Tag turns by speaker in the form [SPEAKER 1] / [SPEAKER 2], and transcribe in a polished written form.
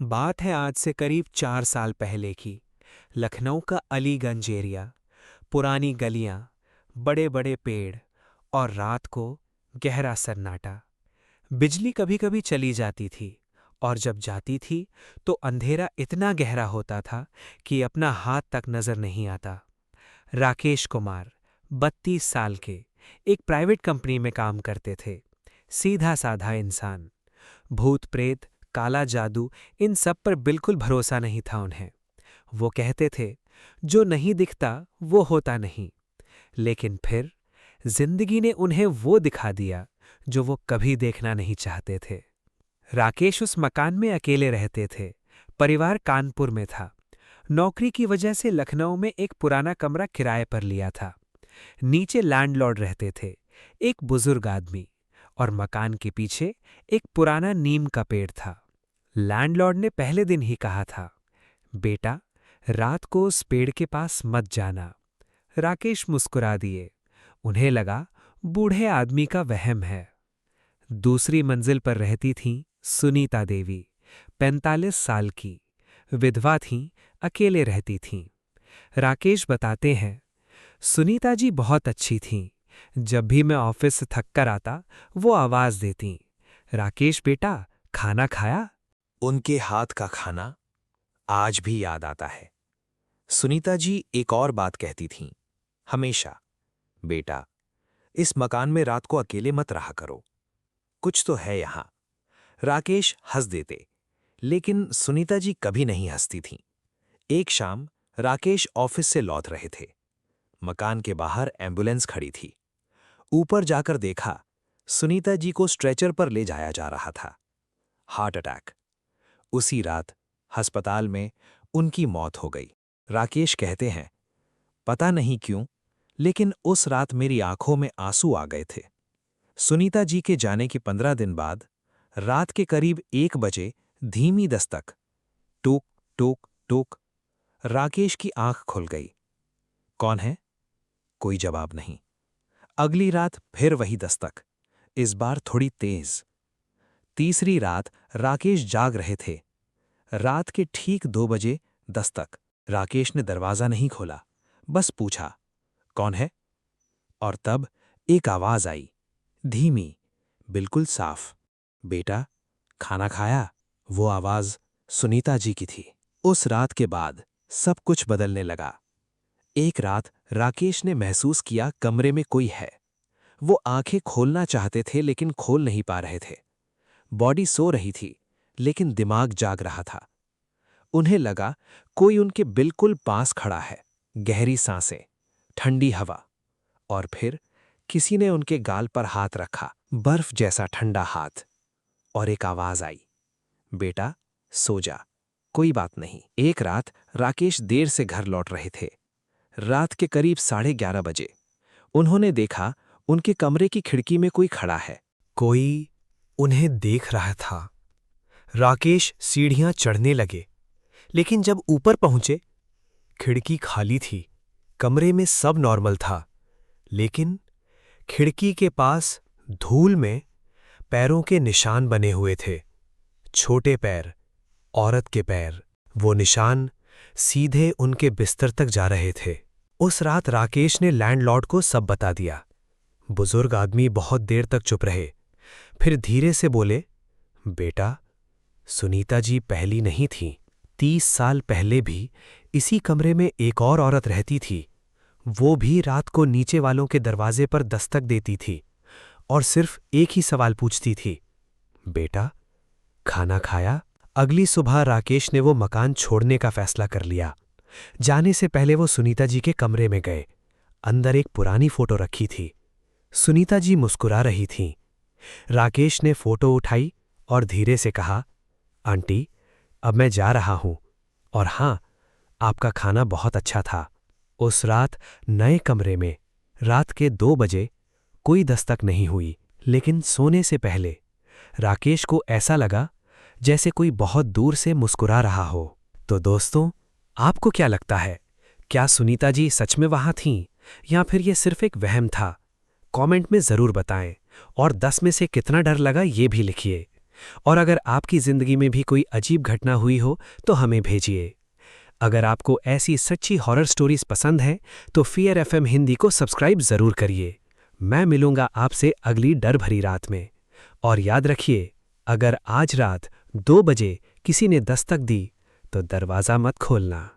[SPEAKER 1] बात है आज से करीब 4 साल पहले की। लखनऊ का अलीगंज एरिया, पुरानी गलियां, बड़े बड़े पेड़ और रात को गहरा सन्नाटा। बिजली कभी कभी चली जाती थी और जब जाती थी तो अंधेरा इतना गहरा होता था कि अपना हाथ तक नजर नहीं आता। राकेश कुमार 32 साल के एक प्राइवेट कंपनी में काम करते थे। सीधा साधा इंसान। भूत प्रेत, काला जादू, इन सब पर बिल्कुल भरोसा नहीं था उन्हें। वो कहते थे जो नहीं दिखता वो होता नहीं। लेकिन फिर जिंदगी ने उन्हें वो दिखा दिया जो वो कभी देखना नहीं चाहते थे। राकेश उस मकान में अकेले रहते थे। परिवार कानपुर में था। नौकरी की वजह से लखनऊ में एक पुराना कमरा किराए पर लिया था। नीचे लैंडलॉर्ड रहते थे, एक बुजुर्ग आदमी, और मकान के पीछे एक पुराना नीम का पेड़ था। लैंडलॉर्ड ने पहले दिन ही कहा था, बेटा, रात को उस पेड़ के पास मत जाना। राकेश मुस्कुरा दिए। उन्हें लगा बूढ़े आदमी का वहम है। दूसरी मंजिल पर रहती थीं सुनीता देवी, 45 साल की, विधवा थीं, अकेले रहती थीं। राकेश बताते हैं, सुनीता जी बहुत अच्छी थीं। जब भी मैं ऑफिस से थक कर आता, वो आवाज देतीं, राकेश बेटा, खाना खाया?
[SPEAKER 2] उनके हाथ का खाना आज भी याद आता है। सुनीता जी एक और बात कहती थीं, हमेशा, बेटा, इस मकान में रात को अकेले मत रहा करो, कुछ तो है यहां। राकेश हंस देते, लेकिन सुनीता जी कभी नहीं हंसती थीं। एक शाम राकेश ऑफिस से लौट रहे थे। मकान के बाहर एम्बुलेंस खड़ी थी। ऊपर जाकर देखा, सुनीता जी को स्ट्रेचर पर ले जाया जा रहा था। Heart attack. उसी रात अस्पताल में उनकी मौत हो गई। राकेश कहते हैं, पता नहीं क्यों, लेकिन उस रात मेरी आंखों में आंसू आ गए थे। सुनीता जी के जाने के 15 दिन बाद रात के करीब 1 बजे धीमी दस्तक, टूक टूक टूक। राकेश की आंख खुल गई। कौन है? कोई जवाब नहीं। अगली रात फिर वही दस्तक, इस बार थोड़ी तेज। तीसरी रात राकेश जाग रहे थे। रात के ठीक 2 बजे दस्तक। राकेश ने दरवाजा नहीं खोला, बस पूछा, कौन है? और तब एक आवाज आई, धीमी, बिल्कुल साफ, बेटा, खाना खाया? वो आवाज सुनीता जी की थी। उस रात के बाद सब कुछ बदलने लगा। एक रात राकेश ने महसूस किया कमरे में कोई है। वो आंखें खोलना चाहते थे लेकिन खोल नहीं पा रहे थे। बॉडी सो रही थी, लेकिन दिमाग जाग रहा था। उन्हें लगा कोई उनके बिल्कुल पास खड़ा है। गहरी सांसें, ठंडी हवा, और फिर किसी ने उनके गाल पर हाथ रखा, बर्फ जैसा ठंडा हाथ। और एक आवाज आई, बेटा, सो जा, कोई बात नहीं। एक रात राकेश देर से घर लौट रहे थे। रात के करीब 11:30 बजे उन्होंने देखा उनके कमरे की खिड़की में कोई खड़ा है।
[SPEAKER 1] कोई उन्हें देख रहा था। राकेश सीढ़ियां चढ़ने लगे, लेकिन जब ऊपर पहुंचे, खिड़की खाली थी। कमरे में सब नॉर्मल था, लेकिन खिड़की के पास धूल में पैरों के निशान बने हुए थे। छोटे पैर, औरत के पैर। वो निशान सीधे उनके बिस्तर तक जा रहे थे। उस रात राकेश ने लैंडलॉर्ड को सब बता दिया। बुजुर्ग आदमी बहुत देर तक चुप रहे, फिर धीरे से बोले, बेटा, सुनीता जी पहली नहीं थीं। 30 साल पहले भी इसी कमरे में एक और औरत रहती थी। वो भी रात को नीचे वालों के दरवाजे पर दस्तक देती थी और सिर्फ एक ही सवाल पूछती थी, बेटा, खाना खाया? अगली सुबह राकेश ने वो मकान छोड़ने का फैसला कर लिया। जाने से पहले वो सुनीता जी के कमरे में गए। अंदर एक पुरानी फोटो रखी थी। सुनीता जी मुस्कुरा रही थीं। राकेश ने फोटो उठाई और धीरे से कहा, आंटी, अब मैं जा रहा हूं, और हां, आपका खाना बहुत अच्छा था। उस रात नए कमरे में रात के 2 बजे कोई दस्तक नहीं हुई, लेकिन सोने से पहले राकेश को ऐसा लगा जैसे कोई बहुत दूर से मुस्कुरा रहा हो। तो दोस्तों, आपको क्या लगता है? क्या सुनीता जी सच में वहां थीं, या फिर ये सिर्फ एक वहम था? कमेंट में जरूर बताएं, और 10 में से कितना डर लगा ये भी लिखिए। और अगर आपकी ज़िंदगी में भी कोई अजीब घटना हुई हो तो हमें भेजिए। अगर आपको ऐसी सच्ची हॉरर स्टोरीज पसंद है तो फियर एफएम हिंदी को सब्सक्राइब ज़रूर करिए। मैं मिलूंगा आपसे अगली डर भरी रात में। और याद रखिए, अगर आज रात 2 बजे किसी ने दस्तक दी तो दरवाज़ा मत खोलना।